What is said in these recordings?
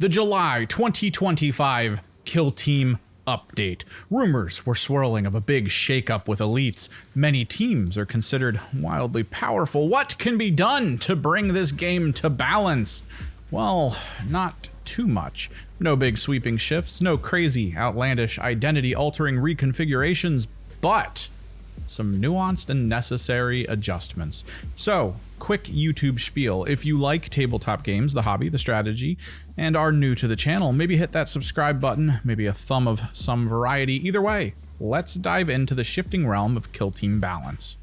The July 2025 Kill Team update. Rumors were swirling of a big shakeup with elites. Many teams are considered wildly powerful. What can be done to bring this game to balance? Well, not too much. No big sweeping shifts, no crazy, outlandish, identity-altering reconfigurations, but some nuanced and necessary adjustments. So, quick YouTube spiel. If you like tabletop games, the hobby, the strategy, and are new to the channel, maybe hit that subscribe button, maybe a thumb of some variety. Either way, let's dive into the shifting realm of Kill Team balance.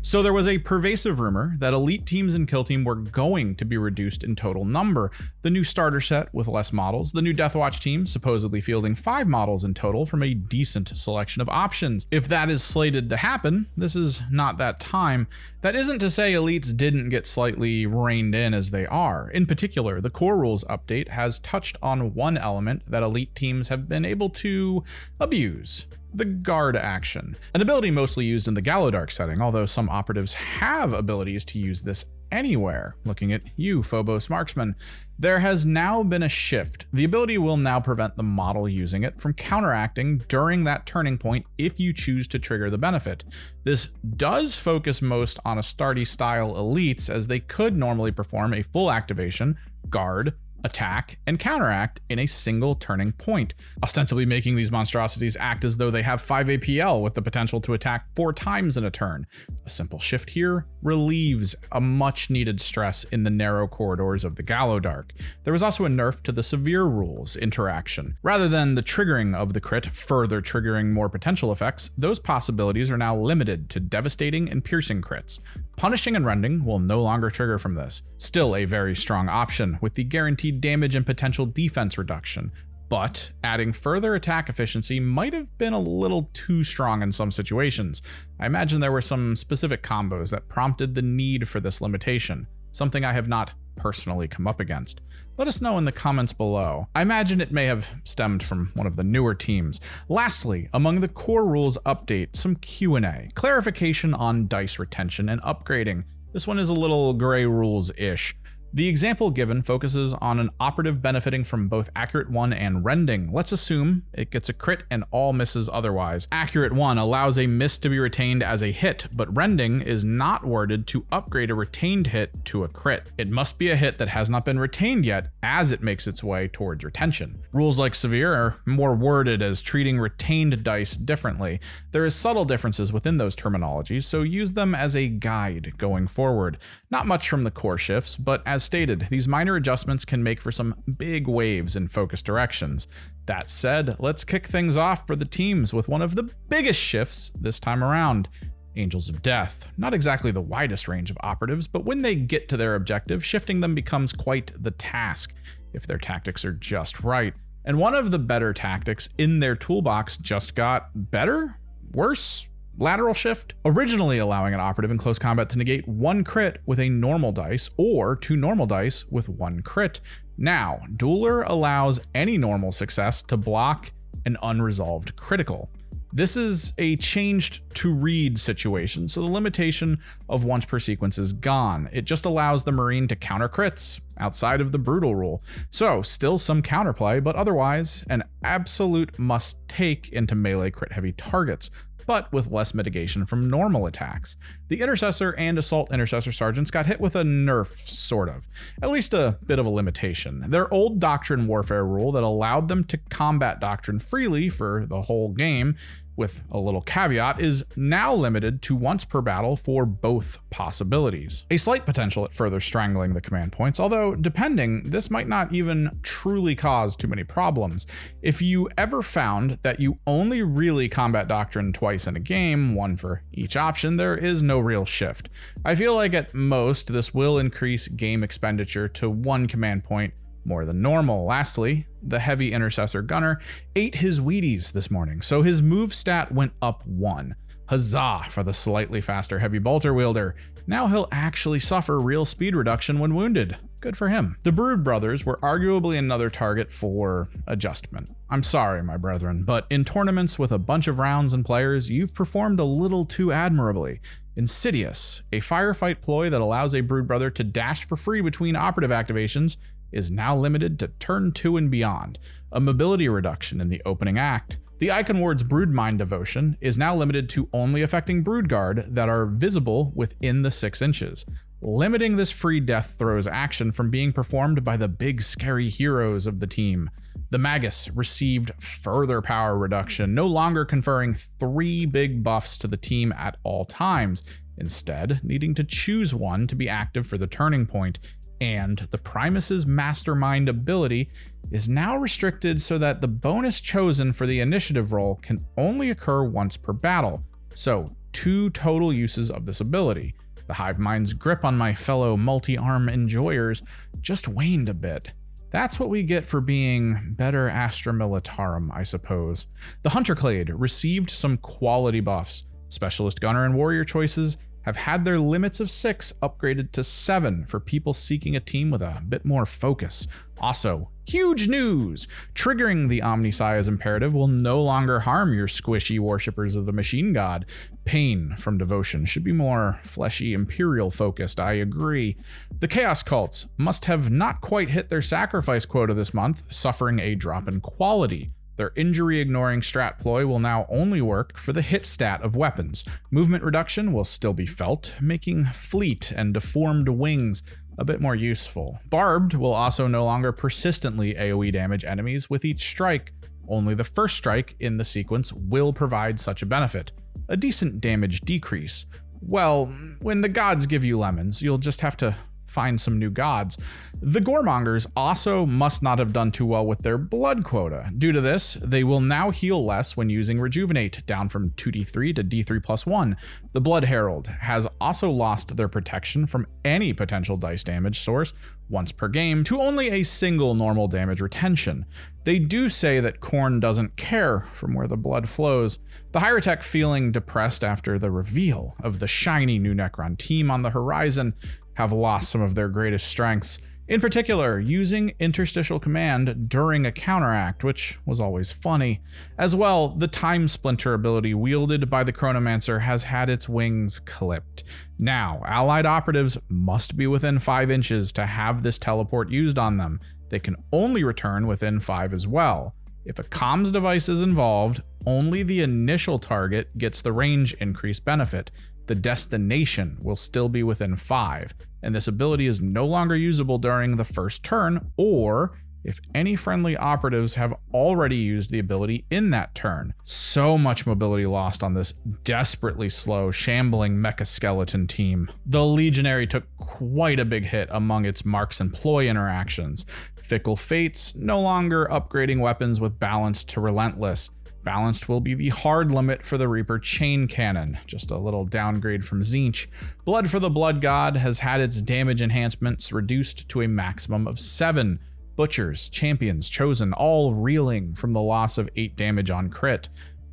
So there was a pervasive rumor that elite teams in Kill Team were going to be reduced in total number. The new starter set with less models, the new Deathwatch team supposedly fielding 5 models in total from a decent selection of options. If that is slated to happen, this is not that time. That isn't to say elites didn't get slightly reined in as they are. In particular, the core rules update has touched on one element that elite teams have been able to abuse: the guard action, an ability mostly used in the Gallowdark setting, although some operatives have abilities to use this anywhere. Looking at you, Phobos marksman. There has now been a shift. The ability will now prevent the model using it from counteracting during that turning point if you choose to trigger the benefit. This does focus most on Astarte style elites, as they could normally perform a full activation, guard, attack, and counteract in a single turning point, ostensibly making these monstrosities act as though they have 5 APL with the potential to attack 4 times in a turn. A simple shift here relieves a much needed stress in the narrow corridors of the Gallowdark. There was also a nerf to the severe rules interaction. Rather than the triggering of the crit further triggering more potential effects, those possibilities are now limited to devastating and piercing crits. Punishing and rending will no longer trigger from this. Still a very strong option with the guaranteed damage and potential defense reduction, but adding further attack efficiency might have been a little too strong in some situations. I imagine there were some specific combos that prompted the need for this limitation, something I have not personally come up against. Let us know in the comments below. I imagine it may have stemmed from one of the newer teams. Lastly, among the core rules update, some Q&A, clarification on dice retention and upgrading. This one is a little gray rules-ish. The example given focuses on an operative benefiting from both Accurate 1 and Rending. Let's assume it gets a crit and all misses otherwise. Accurate 1 allows a miss to be retained as a hit, but Rending is not worded to upgrade a retained hit to a crit. It must be a hit that has not been retained yet as it makes its way towards retention. Rules like Severe are more worded as treating retained dice differently. There is subtle differences within those terminologies, so use them as a guide going forward. Not much from the core shifts, but as stated, these minor adjustments can make for some big waves in focus directions. That said, let's kick things off for the teams with one of the biggest shifts this time around. Angels of Death. Not exactly the widest range of operatives, but when they get to their objective, shifting them becomes quite the task, if their tactics are just right. And one of the better tactics in their toolbox just got better? Worse? Lateral shift, originally allowing an operative in close combat to negate 1 crit with a normal dice or 2 normal dice with 1 crit. Now, Dueler allows any normal success to block an unresolved critical. This is a changed to read situation, so the limitation of once per sequence is gone. It just allows the Marine to counter crits outside of the brutal rule. So still some counterplay, but otherwise an absolute must take into melee crit heavy targets, but with less mitigation from normal attacks. The Intercessor and Assault Intercessor Sergeants got hit with a nerf, sort of. At least a bit of a limitation. Their old Doctrine Warfare rule that allowed them to combat Doctrine freely for the whole game, with a little caveat, is now limited to once per battle for both possibilities. A slight potential at further strangling the command points, although depending, this might not even truly cause too many problems. If you ever found that you only really combat Doctrine twice in a game, 1 for each option, there is no real shift. I feel like at most, this will increase game expenditure to 1 command point more than normal. Lastly, the heavy Intercessor Gunner ate his Wheaties this morning, so his move stat went up 1. Huzzah for the slightly faster heavy bolter wielder. Now he'll actually suffer real speed reduction when wounded. Good for him. The Brood Brothers were arguably another target for adjustment. I'm sorry, my brethren, but in tournaments with a bunch of rounds and players, you've performed a little too admirably. Insidious, a firefight ploy that allows a Broodbrother to dash for free between operative activations, is now limited to turn 2 and beyond, a mobility reduction in the opening act. The Icon Ward's Broodmind Devotion is now limited to only affecting Broodguard that are visible within the 6 inches, limiting this free death throws action from being performed by the big scary heroes of the team. The Magus received further power reduction, no longer conferring 3 big buffs to the team at all times, instead needing to choose one to be active for the turning point, and the Primus's Mastermind ability is now restricted so that the bonus chosen for the initiative roll can only occur once per battle, so 2 total uses of this ability. The Hive Mind's grip on my fellow multi-arm enjoyers just waned a bit. That's what we get for being better Astra Militarum, I suppose. The Hunter Clade received some quality buffs. Specialist Gunner and Warrior choices have had their limits of 6 upgraded to 7 for people seeking a team with a bit more focus. Also, huge news! Triggering the Omnissiah's imperative will no longer harm your squishy worshippers of the Machine God. Pain from Devotion should be more fleshy Imperial focused, I agree. The Chaos Cults must have not quite hit their sacrifice quota this month, suffering a drop in quality. Their injury-ignoring strat ploy will now only work for the hit stat of weapons. Movement reduction will still be felt, making fleet and deformed wings a bit more useful. Barbed will also no longer persistently AoE damage enemies with each strike. Only the first strike in the sequence will provide such a benefit. A decent damage decrease. Well, when the gods give you lemons, you'll just have to find some new gods. The Goremongers also must not have done too well with their blood quota. Due to this, they will now heal less when using Rejuvenate, down from 2d3 to d3+1. The Blood Herald has also lost their protection from any potential dice damage source once per game to only a single normal damage retention. They do say that Khorne doesn't care from where the blood flows. The Hierotek, feeling depressed after the reveal of the shiny new Necron team on the horizon, have lost some of their greatest strengths. In particular, using Interstitial Command during a counteract, which was always funny. As well, the Time Splinter ability wielded by the Chronomancer has had its wings clipped. Now, allied operatives must be within 5 inches to have this teleport used on them. They can only return within 5 as well. If a comms device is involved, only the initial target gets the range increase benefit. The destination will still be within 5, and this ability is no longer usable during the first turn, or if any friendly operatives have already used the ability in that turn. So much mobility lost on this desperately slow, shambling mecha skeleton team. The Legionary took quite a big hit among its marks and ploy interactions. Fickle Fates no longer upgrading weapons with Balanced to Relentless. Balanced will be the hard limit for the Reaper Chain Cannon, just a little downgrade from Tzeentch. Blood for the Blood God has had its damage enhancements reduced to a maximum of 7. Butchers, Champions, Chosen, all reeling from the loss of 8 damage on crit.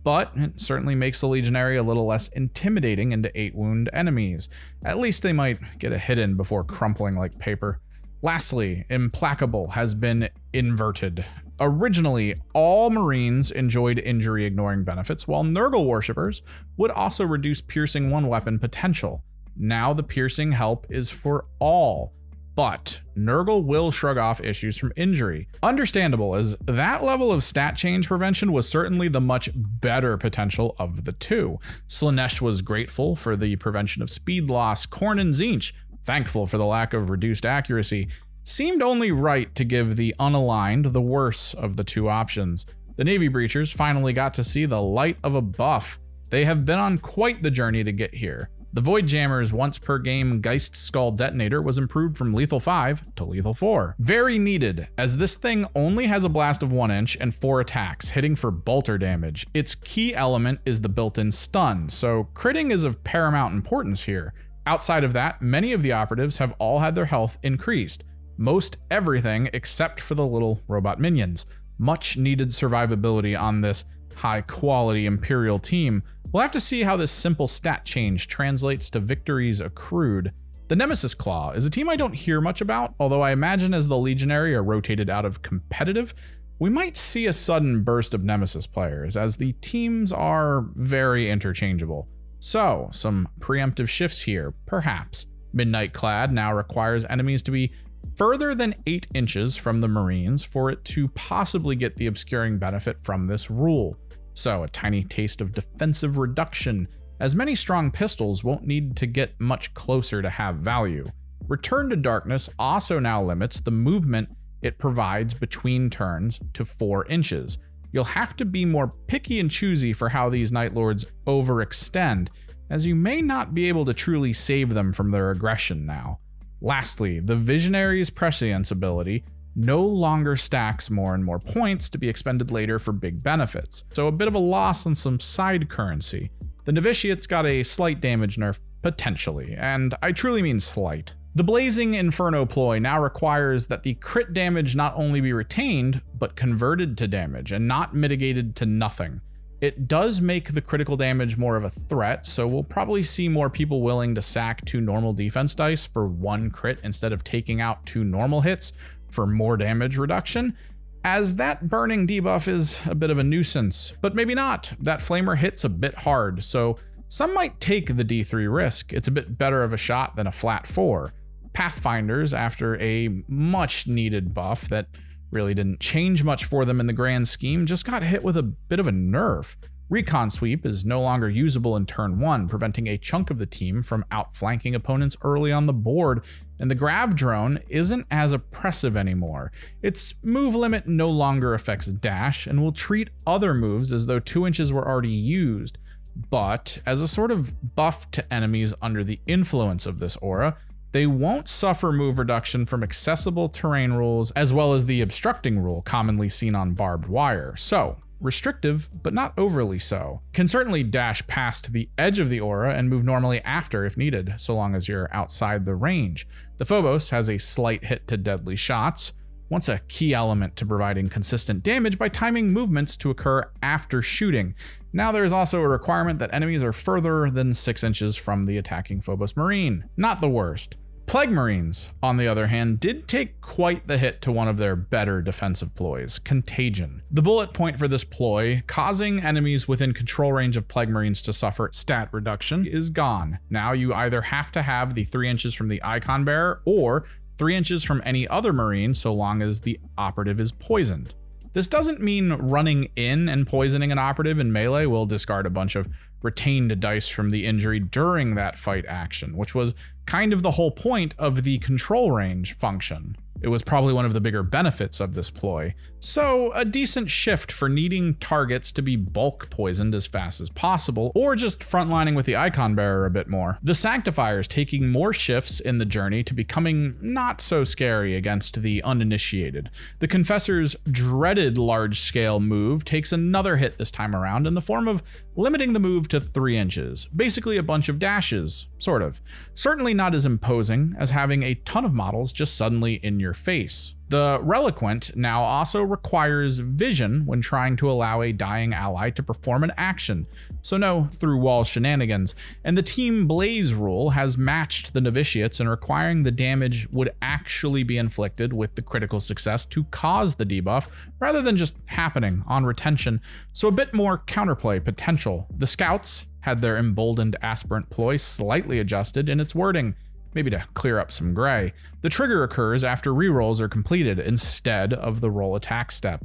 But it certainly makes the Legionary a little less intimidating into 8 wound enemies. At least they might get a hit in before crumpling like paper. Lastly, Implacable has been inverted. Originally, all Marines enjoyed injury-ignoring benefits, while Nurgle worshippers would also reduce piercing 1 weapon potential. Now the piercing help is for all, but Nurgle will shrug off issues from injury. Understandable, as that level of stat change prevention was certainly the much better potential of the two. Slaanesh was grateful for the prevention of speed loss. Khorne and Tzeentch, thankful for the lack of reduced accuracy. Seemed only right to give the unaligned the worse of the two options. The Navy Breachers finally got to see the light of a buff. They have been on quite the journey to get here. The Void Jammer's once per game Geist Skull Detonator was improved from Lethal 5 to Lethal 4. Very needed, as this thing only has a blast of 1 inch and 4 attacks, hitting for bolter damage. Its key element is the built-in stun, so critting is of paramount importance here. Outside of that, many of the operatives have all had their health increased. Most everything except for the little robot minions. Much needed survivability on this high quality Imperial team. We'll have to see how this simple stat change translates to victories accrued. The Nemesis Claw is a team I don't hear much about, although I imagine as the Legionary are rotated out of competitive, we might see a sudden burst of Nemesis players, as the teams are very interchangeable. So, some preemptive shifts here, perhaps. Midnight Clad now requires enemies to be further than 8 inches from the Marines for it to possibly get the obscuring benefit from this rule. So, a tiny taste of defensive reduction, as many strong pistols won't need to get much closer to have value. Return to Darkness also now limits the movement it provides between turns to 4 inches. You'll have to be more picky and choosy for how these Night Lords overextend, as you may not be able to truly save them from their aggression now. Lastly, the Visionaries' Prescience ability no longer stacks more and more points to be expended later for big benefits, so a bit of a loss on some side currency. The Novitiates got a slight damage nerf, potentially, and I truly mean slight. The Blazing Inferno ploy now requires that the crit damage not only be retained, but converted to damage, and not mitigated to nothing. It does make the critical damage more of a threat, so we'll probably see more people willing to sack 2 normal defense dice for 1 crit instead of taking out 2 normal hits for more damage reduction, as that burning debuff is a bit of a nuisance. But maybe not. That flamer hits a bit hard, so some might take the D3 risk. It's a bit better of a shot than a flat 4. Pathfinders, after a much needed buff that really didn't change much for them in the grand scheme, just got hit with a bit of a nerf. Recon Sweep is no longer usable in turn 1, preventing a chunk of the team from outflanking opponents early on the board, and the Grav Drone isn't as oppressive anymore. Its move limit no longer affects dash, and will treat other moves as though 2 inches were already used, but as a sort of buff to enemies under the influence of this aura, they won't suffer move reduction from accessible terrain rules, as well as the obstructing rule commonly seen on barbed wire. So, restrictive, but not overly so. Can certainly dash past the edge of the aura and move normally after if needed, so long as you're outside the range. The Phobos has a slight hit to deadly shots, once a key element to providing consistent damage by timing movements to occur after shooting. Now there is also a requirement that enemies are further than 6 inches from the attacking Phobos Marine. Not the worst. Plague Marines, on the other hand, did take quite the hit to one of their better defensive ploys, Contagion. The bullet point for this ploy, causing enemies within control range of Plague Marines to suffer stat reduction, is gone. Now you either have to have the 3 inches from the Icon Bearer, or 3 inches from any other Marine so long as the operative is poisoned. This doesn't mean running in and poisoning an operative in melee will discard a bunch of retained dice from the injury during that fight action, which was kind of the whole point of the control range function. It was probably one of the bigger benefits of this ploy. So a decent shift for needing targets to be bulk poisoned as fast as possible, or just frontlining with the Icon Bearer a bit more. The Sanctifiers taking more shifts in the journey to becoming not so scary against the uninitiated. The Confessor's dreaded large-scale move takes another hit this time around in the form of limiting the move to 3 inches. Basically a bunch of dashes, sort of. Certainly not as imposing as having a ton of models just suddenly in your face. The Reliquant now also requires vision when trying to allow a dying ally to perform an action, so no through-wall shenanigans, and the Team Blaze rule has matched the Novitiates in requiring the damage would actually be inflicted with the critical success to cause the debuff, rather than just happening on retention, so a bit more counterplay potential. The Scouts had their Emboldened Aspirant ploy slightly adjusted in its wording, maybe to clear up some gray. The trigger occurs after rerolls are completed instead of the roll attack step,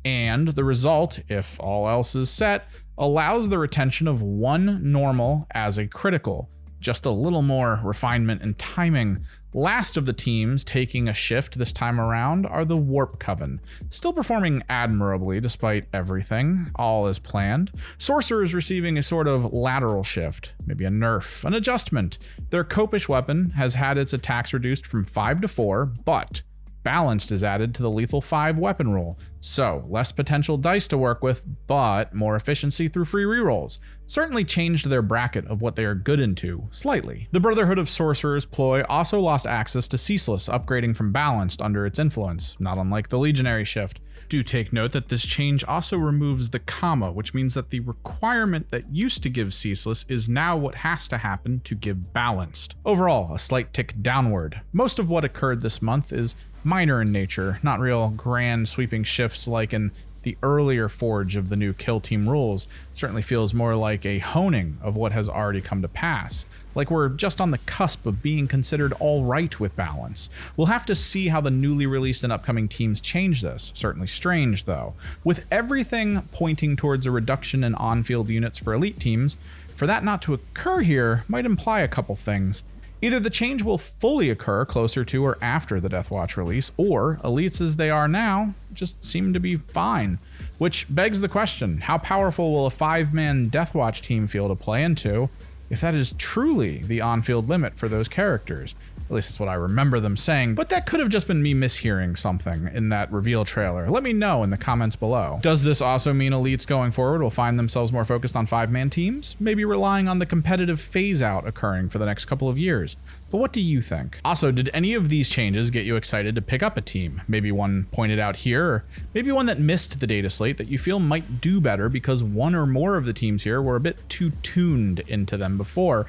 and the result, if all else is set, allows the retention of 1 normal as a critical. Just a little more refinement and timing. Last of the teams taking a shift this time around are the Warpcoven, still performing admirably despite everything, all as planned. Sorcerers receiving a sort of lateral shift, maybe a nerf, an adjustment. Their Copish weapon has had its attacks reduced from 5 to 4, but Balanced is added to the lethal 5 weapon roll, so less potential dice to work with, but more efficiency through free rerolls. Certainly changed their bracket of what they are good into, slightly. The Brotherhood of Sorcerers ploy also lost access to Ceaseless, upgrading from Balanced under its influence, not unlike the Legionary shift. Do take note that this change also removes the comma, which means that the requirement that used to give Ceaseless is now what has to happen to give Balanced. Overall, a slight tick downward. Most of what occurred this month is minor in nature, not real grand sweeping shifts like in The earlier forge of the new kill team rules certainly feels more like a honing of what has already come to pass, like we're just on the cusp of being considered all right with balance. We'll have to see how the newly released and upcoming teams change this. Certainly strange though. With everything pointing towards a reduction in on-field units for elite teams, for that not to occur here might imply a couple things. Either the change will fully occur closer to or after the Deathwatch release, or elites as they are now just seem to be fine. Which begs the question, how powerful will a 5-man Deathwatch team feel to play into if that is truly the on-field limit for those characters? At least that's what I remember them saying, but that could have just been me mishearing something in that reveal trailer. Let me know in the comments below. Does this also mean elites going forward will find themselves more focused on 5-man teams, maybe relying on the competitive phase-out occurring for the next couple of years? But what do you think? Also, did any of these changes get you excited to pick up a team? Maybe one pointed out here, or maybe one that missed the data slate that you feel might do better because one or more of the teams here were a bit too tuned into them before,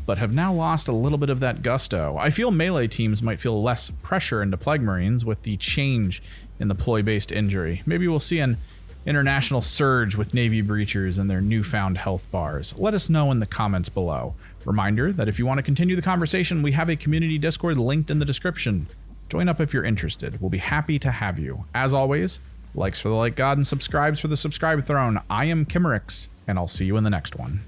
but have now lost a little bit of that gusto. I feel melee teams might feel less pressure into Plague Marines with the change in the ploy-based injury. Maybe we'll see an international surge with Navy Breachers and their newfound health bars. Let us know in the comments below. Reminder that if you want to continue the conversation, we have a community Discord linked in the description. Join up if you're interested. We'll be happy to have you. As always, likes for the like god and subscribes for the subscribe throne. I am Kimmerix, and I'll see you in the next one.